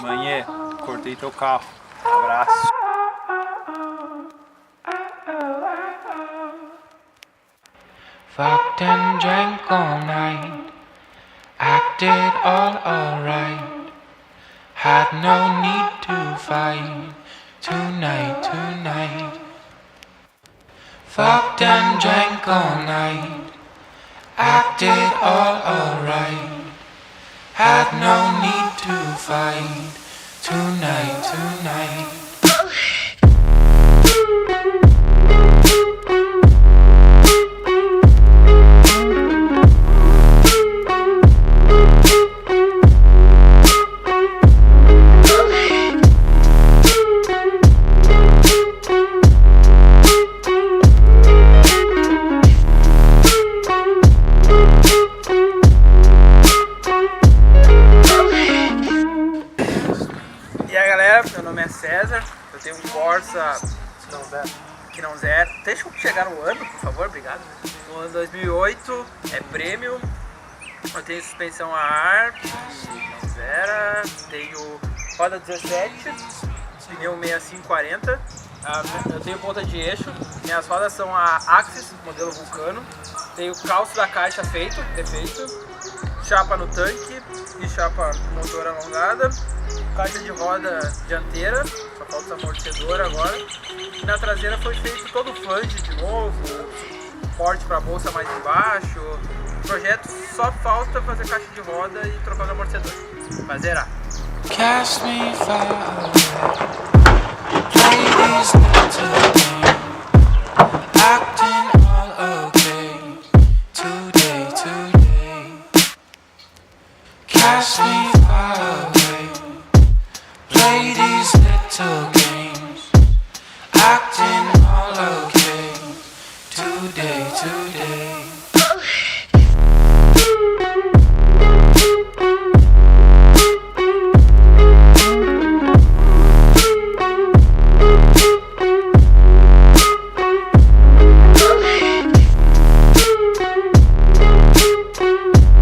Manhã, cortei teu carro. Abraço. Fucked and drank all night, acted all alright, had no need to fight tonight, tonight. Fucked and drank all night, acted all alright, had no need to fight tonight, tonight. E aí galera, meu nome é César, eu tenho um Corsa que não zero. Deixa eu chegar no ano, por favor, obrigado. No ano 2008, é prêmio, eu tenho suspensão a ar, que não zera, tenho roda 17, pneu 6540, eu tenho ponta de eixo, minhas rodas são a Axxis, modelo Volcano, tenho calço da caixa defeito, chapa no tanque e chapa motor alongada, caixa de roda dianteira, só falta amortecedor agora. E na traseira foi feito todo o flange de novo, suporte para a bolsa mais embaixo. O projeto só falta fazer caixa de roda e trocar o amortecedor. Vai zerar. Cast me far away, play these notes away.